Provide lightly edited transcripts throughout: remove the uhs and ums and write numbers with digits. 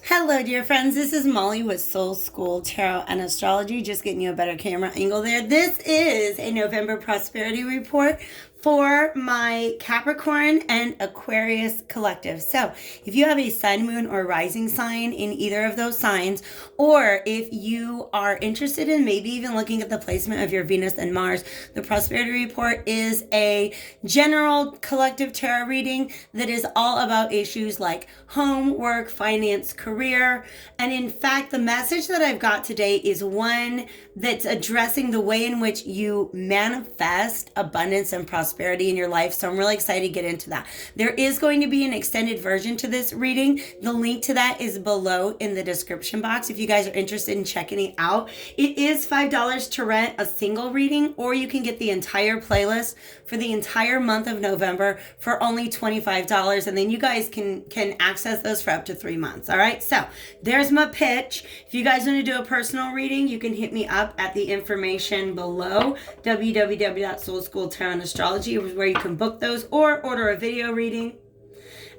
Hello, dear friends. This is Molly with Soul School Tarot and Astrology. Just getting you a better camera angle there. This is a November prosperity report for my Capricorn and Aquarius collective. So if you have a sun, moon, or rising sign in either of those signs, or if you are interested in maybe even looking at the placement of your Venus and Mars, the prosperity report is a general collective tarot reading that is all about issues like home, work, finance, career. And in fact, the message that I've got today is one that's addressing the way in which you manifest abundance and prosperity in your life. So I'm really excited to get into that. There is going to be an extended version to this reading. The link to that is below in the description box if you guys are interested in checking it out. It is $5 to rent a single reading, or you can get the entire playlist for the entire month of November for only $25. And then you guys can access those for up to 3 months. All right. So there's my pitch. If you guys want to do a personal reading, you can hit me up at the information below. www.soulschooltarotastrology is where you can book those or order a video reading.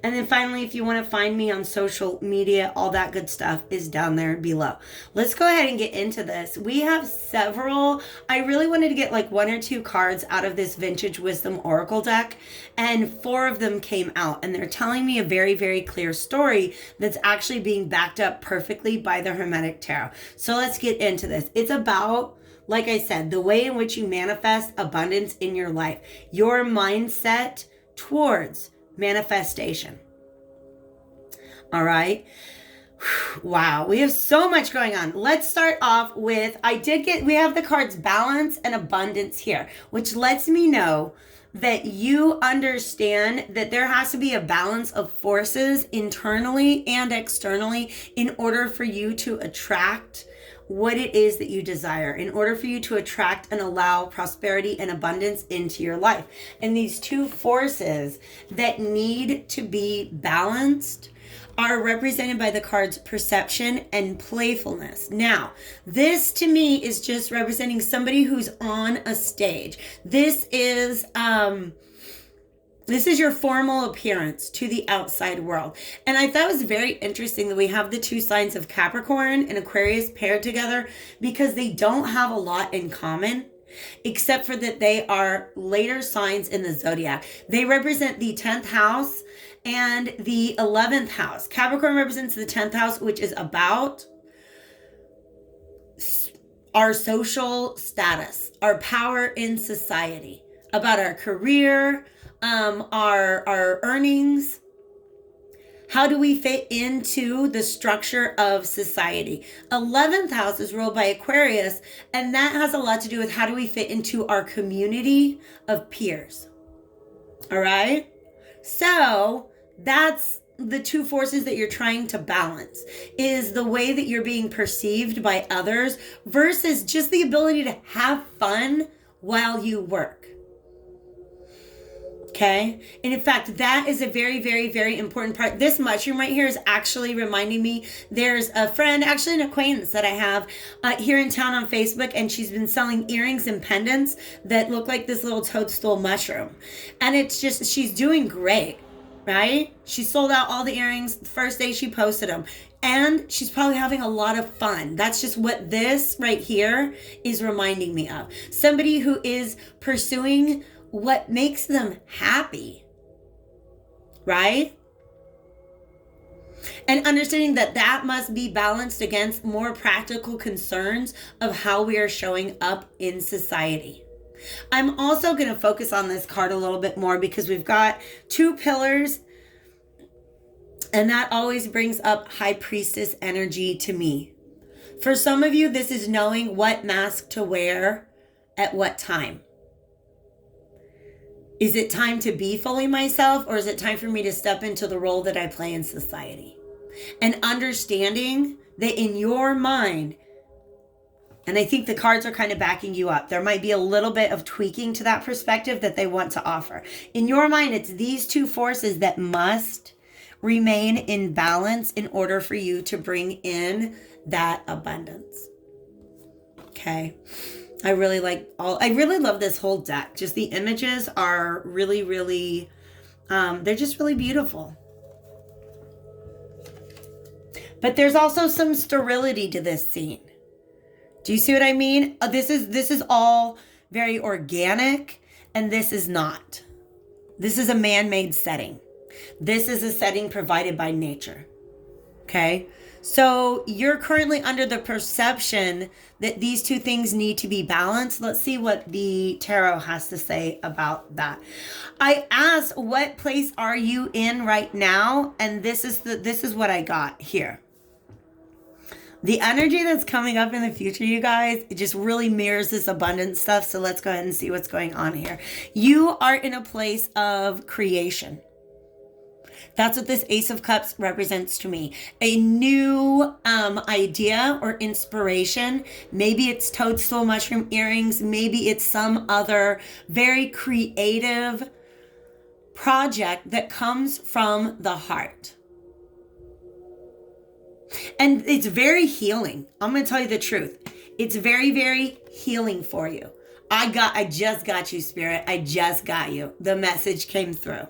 And then finally, if you want to find me on social media, all that good stuff is down there below. Let's go ahead and get into this. We have several. I really wanted to get like 1 or 2 cards out of this Vintage Wisdom Oracle deck, and 4 of them came out, and they're telling me a very, very clear story that's actually being backed up perfectly by the Hermetic Tarot. So let's get into this. It's about, like I said, the way in which you manifest abundance in your life, your mindset towards manifestation. All right. Wow. We have so much going on. Let's start off with, we have the cards balance and abundance here, which lets me know that you understand that there has to be a balance of forces internally and externally in order for you to attract what it is that you desire, in order for you to attract and allow prosperity and abundance into your life. And these 2 forces that need to be balanced are represented by the cards perception and playfulness. Now, this to me is just representing somebody who's on a stage. This is your formal appearance to the outside world. And I thought it was very interesting that we have the 2 signs of Capricorn and Aquarius paired together, because they don't have a lot in common, except for that they are later signs in the zodiac. They represent the 10th house and the 11th house. Capricorn represents the 10th house, which is about our social status, our power in society, about our career, our earnings. How do we fit into the structure of society? 11th house is ruled by Aquarius, and that has a lot to do with how do we fit into our community of peers. All right? So that's the 2 forces that you're trying to balance, is the way that you're being perceived by others versus just the ability to have fun while you work. Okay. And in fact, that is a very, very, very important part. This mushroom right here is actually reminding me, there's a friend, actually an acquaintance that I have here in town on Facebook, and she's been selling earrings and pendants that look like this little toadstool mushroom. And it's just, she's doing great, right? She sold out all the earrings the first day she posted them. And she's probably having a lot of fun. That's just what this right here is reminding me of. Somebody who is pursuing what makes them happy, right? And understanding that that must be balanced against more practical concerns of how we are showing up in society. I'm also going to focus on this card a little bit more because we've got 2 pillars, and that always brings up High Priestess energy to me. For some of you, this is knowing what mask to wear at what time. Is it time to be fully myself, or is it time for me to step into the role that I play in society? And understanding that in your mind, and I think the cards are kind of backing you up, there might be a little bit of tweaking to that perspective that they want to offer. In your mind, it's these 2 forces that must remain in balance in order for you to bring in that abundance. Okay. I really love this whole deck. Just the images are really, really, they're just really beautiful. But there's also some sterility to this scene. Do you see what I mean? This is all very organic, and this is not. This is a man-made setting. This is a setting provided by nature. Okay? So you're currently under the perception that these two things need to be balanced. Let's see what the tarot has to say about that. I asked, what place are you in right now? And this is what I got here. The energy that's coming up in the future, you guys, it just really mirrors this abundance stuff. So let's go ahead and see what's going on here. You are in a place of creation. That's what this Ace of Cups represents to me. A new idea or inspiration. Maybe it's toadstool mushroom earrings. Maybe it's some other very creative project that comes from the heart. And it's very healing. I'm going to tell you the truth. It's very, very healing for you. I just got you, Spirit. I just got you. The message came through.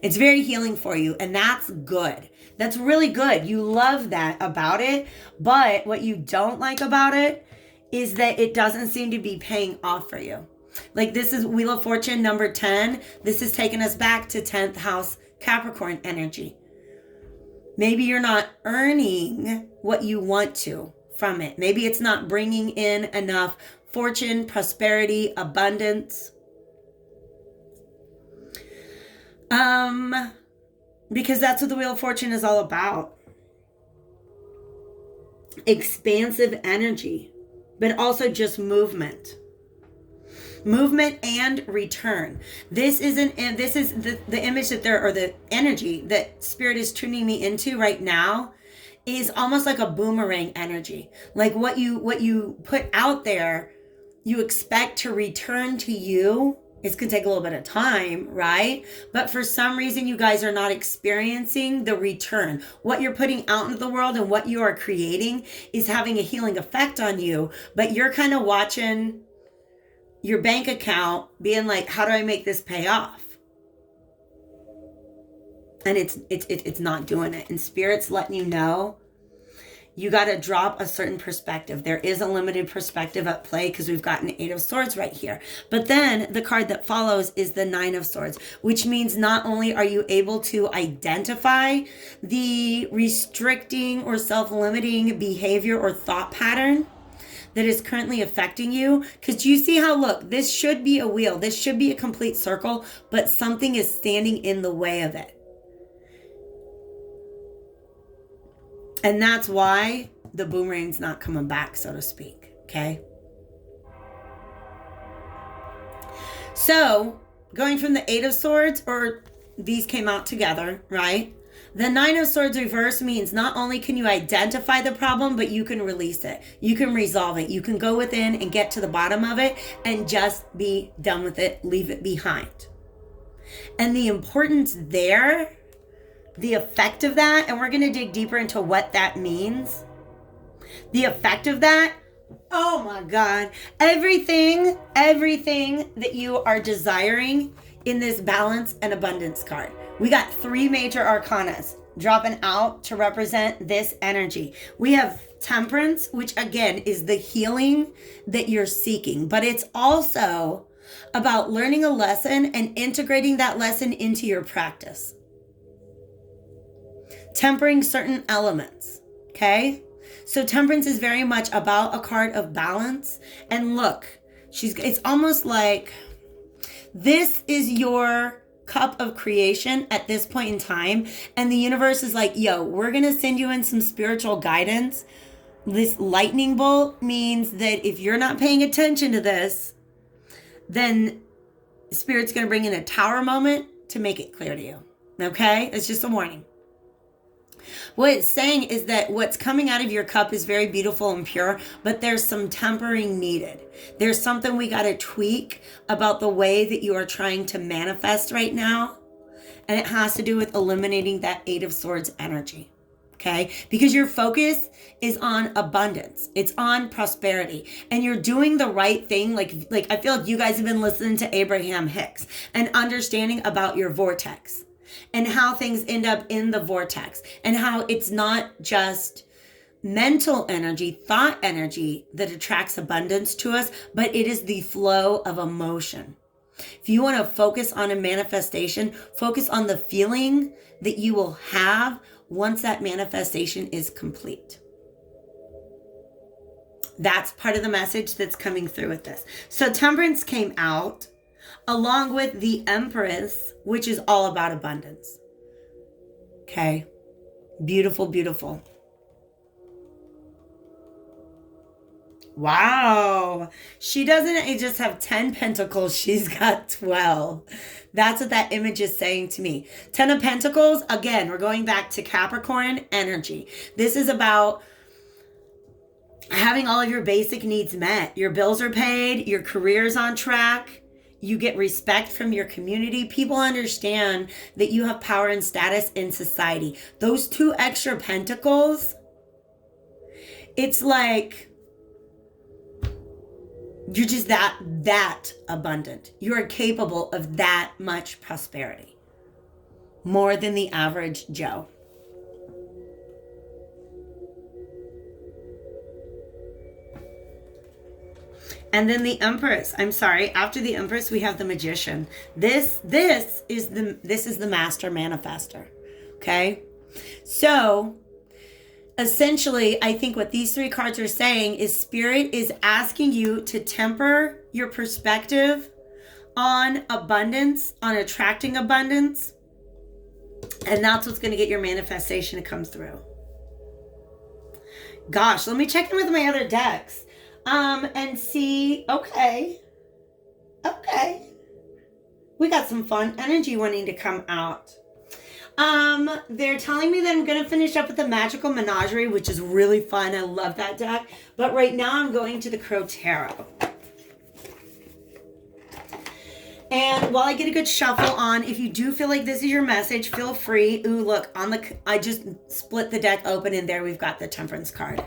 It's very healing for you, and that's good. That's really good. You love that about it, but what you don't like about it is that it doesn't seem to be paying off for you. Like, this is Wheel of Fortune number 10. This is taking us back to 10th house Capricorn energy. Maybe you're not earning what you want to from it. Maybe it's not bringing in enough fortune, prosperity, abundance. Because that's what the Wheel of Fortune is all about. Expansive energy, but also just movement. Movement and return. This is the image that or the energy that Spirit is tuning me into right now is almost like a boomerang energy. Like what you put out there, you expect to return to you. It's going to take a little bit of time, right? But for some reason, you guys are not experiencing the return. What you're putting out into the world and what you are creating is having a healing effect on you. But you're kind of watching your bank account being like, how do I make this pay off? And it's not doing it. And Spirit's letting you know, you got to drop a certain perspective. There is a limited perspective at play because we've got an 8 of Swords right here. But then the card that follows is the 9 of Swords, which means not only are you able to identify the restricting or self-limiting behavior or thought pattern that is currently affecting you. Because you see how, look, this should be a wheel. This should be a complete circle, but something is standing in the way of it. And that's why the boomerang's not coming back, so to speak, okay? So, going from the 8 of Swords, or these came out together, right? The 9 of Swords reverse means not only can you identify the problem, but you can release it. You can resolve it. You can go within and get to the bottom of it and just be done with it, leave it behind. And the importance there, the effect of that, and we're going to dig deeper into what that means. The effect of that, oh my God, everything that you are desiring in this balance and abundance card. We got 3 major arcanas dropping out to represent this energy. We have Temperance, which again is the healing that you're seeking, but it's also about learning a lesson and integrating that lesson into your practice. Tempering certain elements, okay? So Temperance is very much about a card of balance. And look, it's almost like this is your cup of creation at this point in time. And the universe is like, yo, we're going to send you in some spiritual guidance. This lightning bolt means that if you're not paying attention to this, then Spirit's going to bring in a tower moment to make it clear to you. Okay? It's just a warning. What it's saying is that what's coming out of your cup is very beautiful and pure, but there's some tempering needed. There's something we got to tweak about the way that you are trying to manifest right now. And it has to do with eliminating that 8 of Swords energy. Okay? Because your focus is on abundance. It's on prosperity. And you're doing the right thing. Like I feel like you guys have been listening to Abraham Hicks and understanding about your vortex. and how things end up in the vortex, and how it's not just mental energy, thought energy that attracts abundance to us, but it is the flow of emotion. If you want to focus on a manifestation, focus on the feeling that you will have once that manifestation is complete. That's part of the message that's coming through with this. So Temperance came out along with the Empress, which is all about abundance. Okay. Beautiful, beautiful. Wow. She doesn't just have 10 pentacles. She's got 12. That's what that image is saying to me. 10 of Pentacles, again, we're going back to Capricorn energy. This is about having all of your basic needs met. Your bills are paid, your career's on track, you get respect from your community. People understand that you have power and status in society. Those 2 extra pentacles, it's like you're just that abundant. You're capable of that much prosperity. More than the average Joe. And then the Empress. I'm sorry. After the Empress, we have the Magician. This is the master manifester. Okay? So, essentially, I think what these 3 cards are saying is Spirit is asking you to temper your perspective on abundance, on attracting abundance. And that's what's going to get your manifestation to come through. Gosh, let me check in with my other decks. And see, okay. We got some fun energy wanting to come out. They're telling me that I'm going to finish up with the Magical Menagerie, which is really fun. I love that deck. But right now I'm going to the Crow Tarot. And while I get a good shuffle on, if you do feel like this is your message, feel free. Ooh, look, I just split the deck open and there we've got the Temperance card.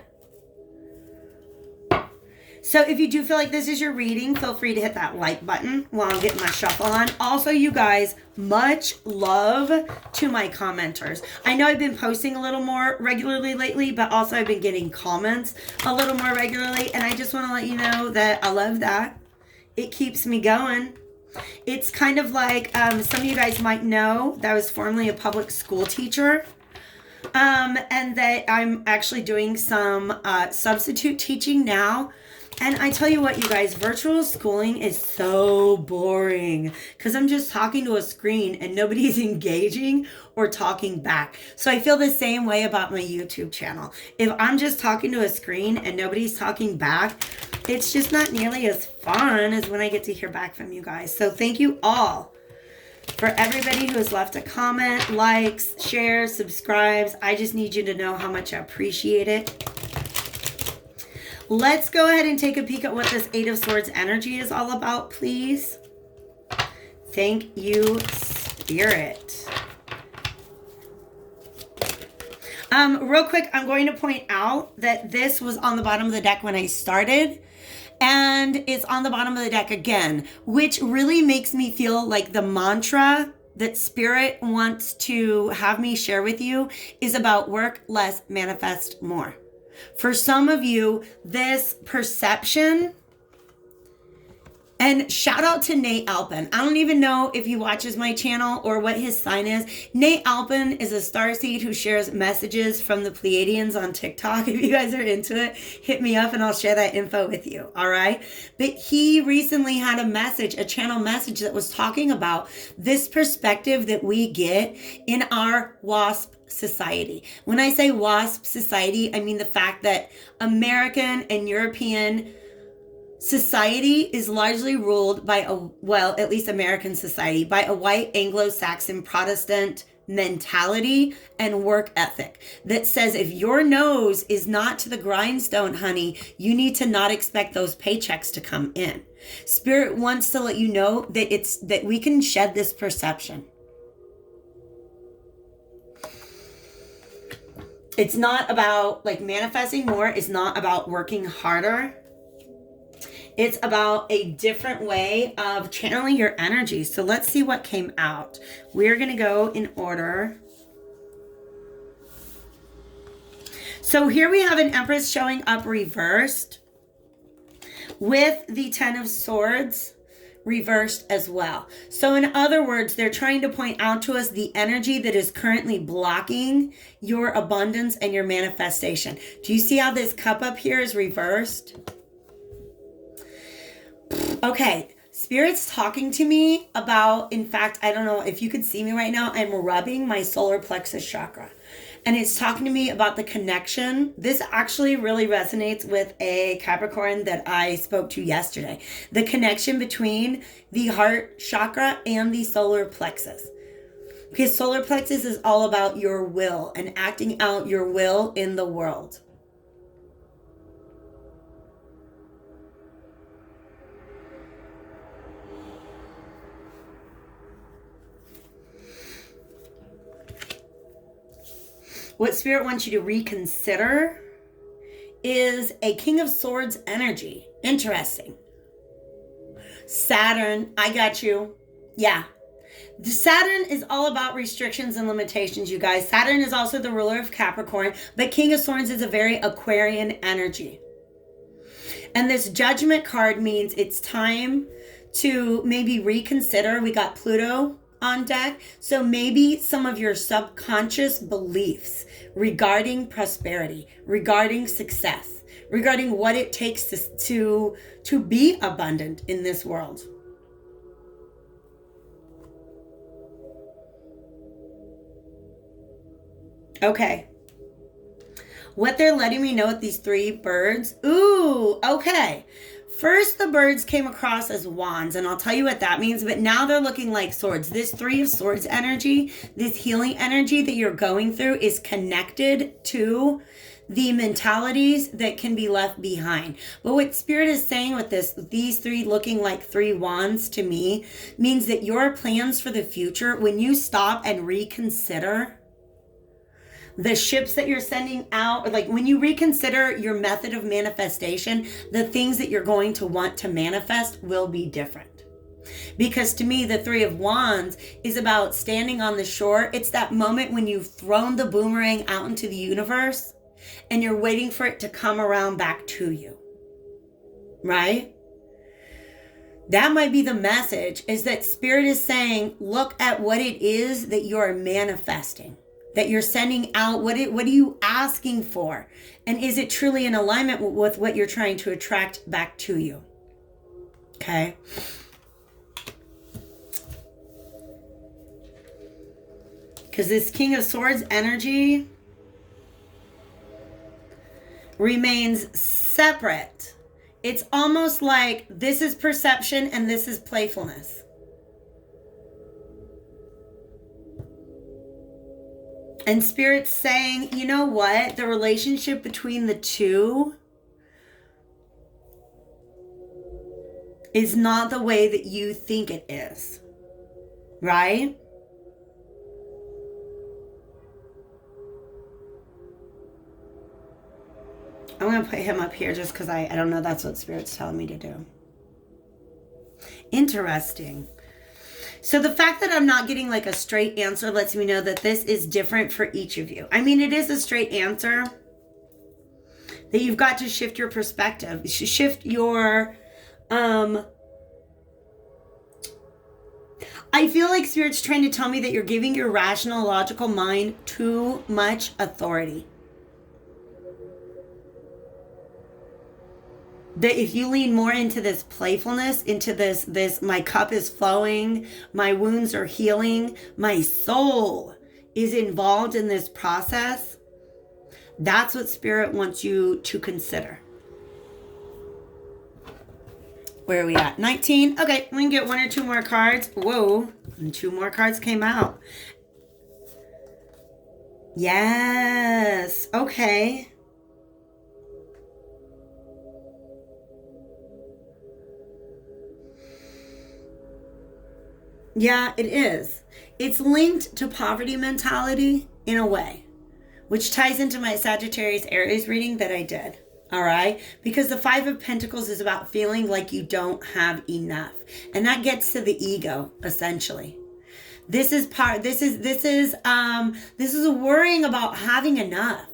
So if you do feel like this is your reading, feel free to hit that like button while I'm getting my shuffle on. Also, you guys, much love to my commenters. I know I've been posting a little more regularly lately, but also I've been getting comments a little more regularly. And I just want to let you know that I love that. It keeps me going. It's kind of like some of you guys might know that I was formerly a public school teacher. And that I'm actually doing some substitute teaching now. And I tell you what, you guys, virtual schooling is so boring because I'm just talking to a screen and nobody's engaging or talking back. So I feel the same way about my YouTube channel. If I'm just talking to a screen and nobody's talking back, it's just not nearly as fun as when I get to hear back from you guys. So thank you all for everybody who has left a comment, likes, shares, subscribes. I just need you to know how much I appreciate it. Let's go ahead and take a peek at what this 8 of Swords energy is all about, please. Thank you, Spirit. Real quick, I'm going to point out that this was on the bottom of the deck when I started. And it's on the bottom of the deck again, which really makes me feel like the mantra that Spirit wants to have me share with you is about work less, manifest more. For some of you, this perception, and shout out to Nate Alpin. I don't even know if he watches my channel or what his sign is. Nate Alpin is a starseed who shares messages from the Pleiadians on TikTok. If you guys are into it, hit me up and I'll share that info with you. All right. But he recently had a message, a channel message that was talking about this perspective that we get in our WASP society. When I say WASP society, I mean the fact that American and European society is largely ruled by at least American society, by a white Anglo-Saxon Protestant mentality and work ethic that says if your nose is not to the grindstone, honey, you need to not expect those paychecks to come in. Spirit wants to let you know that we can shed this perception. It's not about like manifesting more. It's not about working harder. It's about a different way of channeling your energy. So let's see what came out. We're going to go in order. So here we have an Empress showing up reversed with the Ten of Swords reversed as well. So in other words, they're trying to point out to us the energy that is currently blocking your abundance and your manifestation. Do you see how this cup up here is reversed? Okay, Spirit's talking to me about, in fact, I don't know if you could see me right now, I'm rubbing my solar plexus chakra. And it's talking to me about the connection. This actually really resonates with a Capricorn that I spoke to yesterday. The connection between the heart chakra and the solar plexus. Because solar plexus is all about your will and acting out your will in the world. What Spirit wants you to reconsider is a King of Swords energy. Interesting. Saturn, I got you. Yeah. The Saturn is all about restrictions and limitations, you guys. Saturn is also the ruler of Capricorn, but King of Swords is a very Aquarian energy. And this Judgment card means it's time to maybe reconsider. We got Pluto on deck. So maybe some of your subconscious beliefs regarding prosperity, regarding success, regarding what it takes to be abundant in this world. Okay. What they're letting me know with these three birds. Ooh, okay. First, the birds came across as wands, and I'll tell you what that means, but now they're looking like swords. This Three of Swords energy, this healing energy that you're going through is connected to the mentalities that can be left behind. But what Spirit is saying with this, these three looking like three wands to me, means that your plans for the future, when you stop and reconsider the ships that you're sending out, or like when you reconsider your method of manifestation, the things that you're going to want to manifest will be different. Because to me, the Three of Wands is about standing on the shore. It's that moment when you've thrown the boomerang out into the universe and you're waiting for it to come around back to you. Right? That might be the message, is that Spirit is saying, look at what it is that you're manifesting, that you're sending out. What are you asking for? And is it truly in alignment with what you're trying to attract back to you? Okay. Because this King of Swords energy remains separate. It's almost like this is perception and this is playfulness. And Spirit's saying, you know what? The relationship between the two is not the way that you think it is. Right? I'm going to put him up here just because I don't know. That's what Spirit's telling me to do. Interesting. So the fact that I'm not getting like a straight answer lets me know that this is different for each of you. I mean, it is a straight answer that you've got to shift your perspective. Shift your, I feel like Spirit's trying to tell me that you're giving your rational, logical mind too much authority. That if you lean more into this playfulness, into this my cup is flowing, my wounds are healing, my soul is involved in this process, that's what Spirit wants you to consider. Where are we at? 19. Okay, we can get one or two more cards. Whoa, and two more cards came out. Yes, okay. Yeah, it is. It's linked to poverty mentality in a way, which ties into my Sagittarius Aries reading that I did. All right? Because the Five of Pentacles is about feeling like you don't have enough. And that gets to the ego, essentially. This is worrying about having enough.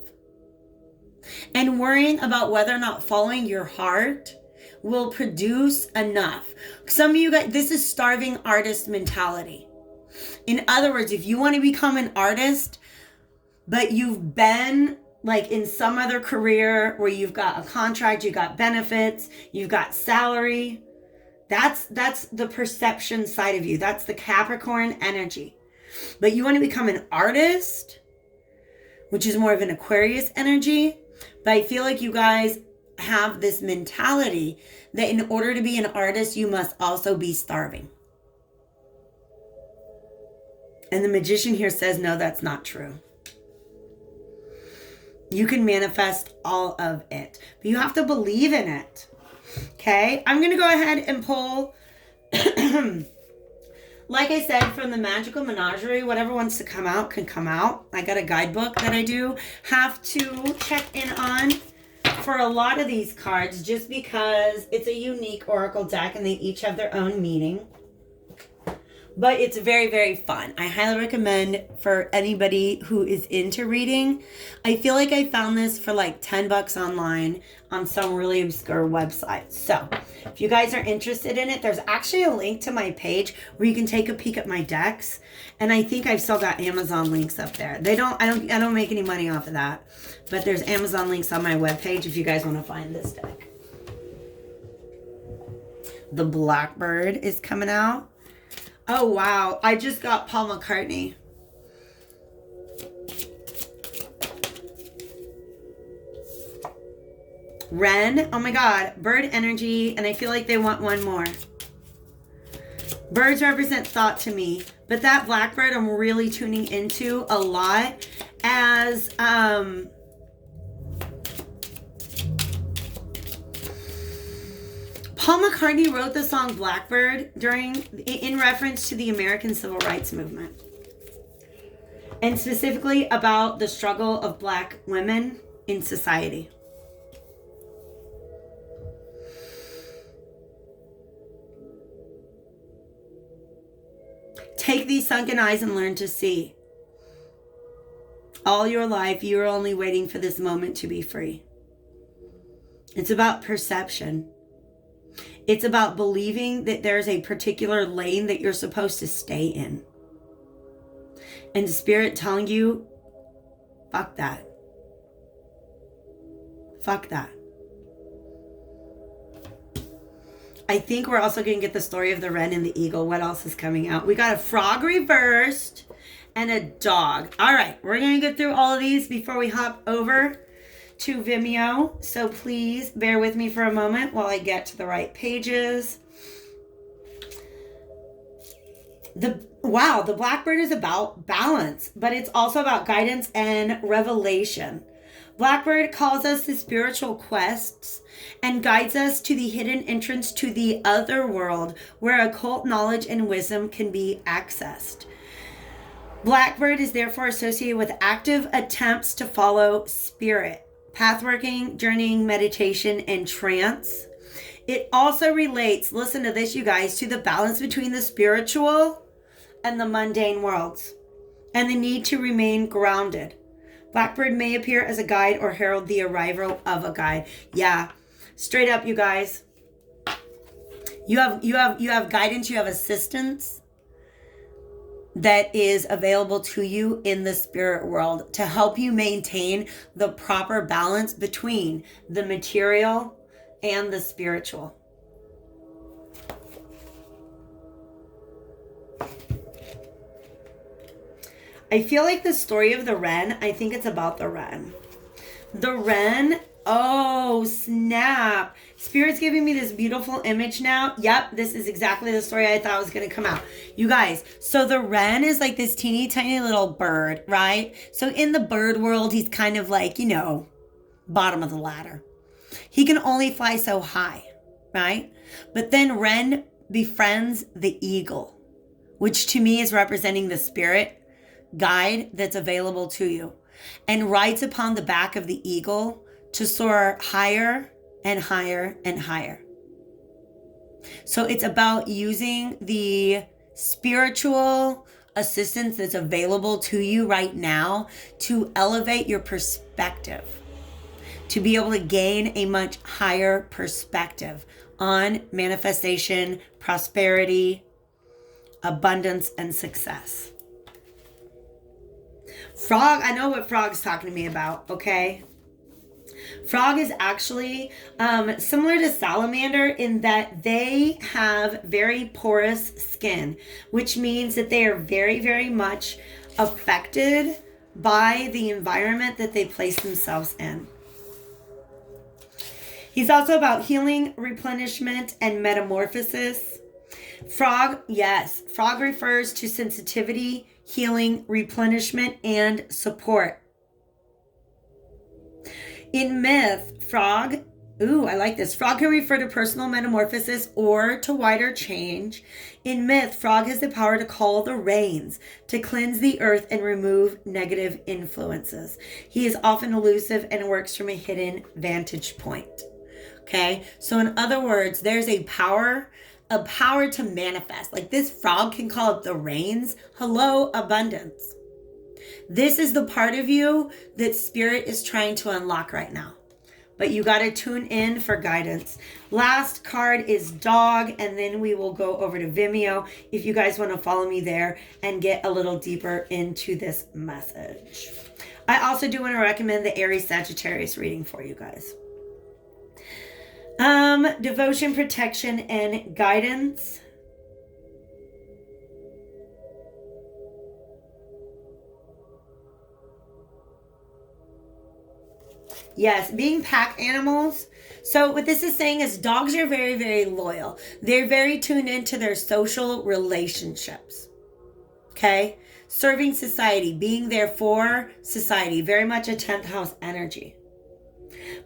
And worrying about whether or not following your heart will produce enough. Some of you guys, this is starving artist mentality. In other words, if you want to become an artist, but you've been like in some other career where you've got a contract, you've got benefits, you've got salary, that's the perception side of you. That's the Capricorn energy. But you want to become an artist, which is more of an Aquarius energy. But I feel like you guys have this mentality that in order to be an artist, you must also be starving. And the Magician here says, no, that's not true. You can manifest all of it, but you have to believe in it. Okay, I'm going to go ahead and pull, like I said, from the Magical Menagerie, whatever wants to come out can come out. I got a guidebook that I do have to check in on for a lot of these cards, just because it's a unique oracle deck and they each have their own meaning. But it's very, very fun. I highly recommend for anybody who is into reading. I feel like I found this for like $10 online on some really obscure website. So if you guys are interested in it, there's actually a link to my page where you can take a peek at my decks. And I think I've still got Amazon links up there. I don't make any money off of that. But there's Amazon links on my webpage if you guys want to find this deck. The Blackbird is coming out. Oh, wow. I just got Paul McCartney. Wren. Oh, my God. Bird energy. And I feel like they want one more. Birds represent thought to me. But that blackbird I'm really tuning into a lot as... Paul McCartney wrote the song Blackbird in reference to the American Civil Rights Movement. And specifically about the struggle of Black women in society. Take these sunken eyes and learn to see. All your life, you're only waiting for this moment to be free. It's about perception. It's about believing that there's a particular lane that you're supposed to stay in. And the Spirit telling you, fuck that. Fuck that. I think we're also going to get the story of the Wren and the Eagle. What else is coming out? We got a frog reversed and a dog. All right, we're going to get through all of these before we hop over to Vimeo, so please bear with me for a moment while I get to the right pages. The Blackbird is about balance, but it's also about guidance and revelation. Blackbird calls us to spiritual quests and guides us to the hidden entrance to the other world where occult knowledge and wisdom can be accessed. Blackbird is therefore associated with active attempts to follow spirit. Pathworking, journeying, meditation, and trance. It also relates, listen to this, you guys, to the balance between the spiritual and the mundane worlds, and the need to remain grounded. Blackbird may appear as a guide or herald the arrival of a guide. Yeah, straight up, you guys. You have guidance, you have assistance that is available to you in the spirit world to help you maintain the proper balance between the material and the spiritual. I feel like the story of the Wren, I think it's about the Wren. The Wren, oh snap. Spirit's giving me this beautiful image now. Yep, this is exactly the story I thought was going to come out. You guys, so the Wren is like this teeny tiny little bird, right? So in the bird world, he's kind of like, bottom of the ladder. He can only fly so high, right? But then Wren befriends the eagle, which to me is representing the spirit guide that's available to you, and rides upon the back of the eagle to soar higher and higher and higher. So it's about using the spiritual assistance that's available to you right now to elevate your perspective, to be able to gain a much higher perspective on manifestation, prosperity, abundance, and success. Frog, I know what Frog's talking to me about, okay? Frog is actually similar to salamander in that they have very porous skin, which means that they are very, very much affected by the environment that they place themselves in. He's also about healing, replenishment, and metamorphosis. Frog, yes. Frog refers to sensitivity, healing, replenishment, and support. In myth, frog, I like this. Frog can refer to personal metamorphosis or to wider change. In myth, frog has the power to call the rains, to cleanse the earth and remove negative influences. He is often elusive and works from a hidden vantage point. Okay, so in other words, there's a power to manifest. Like this frog can call up the rains. Hello, abundance. This is the part of you that spirit is trying to unlock right now. But you got to tune in for guidance. Last card is dog, and then we will go over to Vimeo if you guys want to follow me there and get a little deeper into this message. I also do want to recommend the Aries Sagittarius reading for you guys. Devotion, protection, and guidance. Yes, being pack animals. So what this is saying is dogs are very, very loyal. They're very tuned into their social relationships. Okay? Serving society, being there for society, very much a 10th house energy.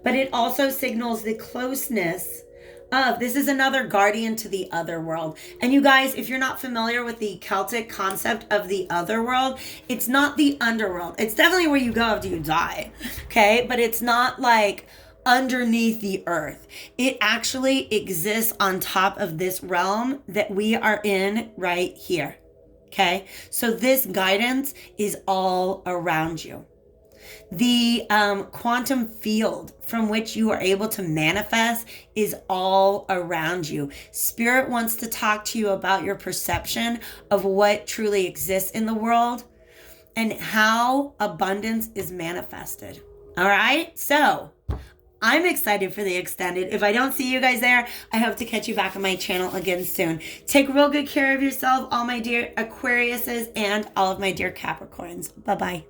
But it also signals the closeness of, this is another guardian to the other world. And you guys, if you're not familiar with the Celtic concept of the other world, it's not the underworld. It's definitely where you go after you die, okay? But it's not like underneath the earth. It actually exists on top of this realm that we are in right here, okay? So this guidance is all around you. The quantum field from which you are able to manifest is all around you. Spirit wants to talk to you about your perception of what truly exists in the world and how abundance is manifested. All right? So I'm excited for the extended. If I don't see you guys there, I hope to catch you back on my channel again soon. Take real good care of yourself, all my dear Aquariuses and all of my dear Capricorns. Bye-bye.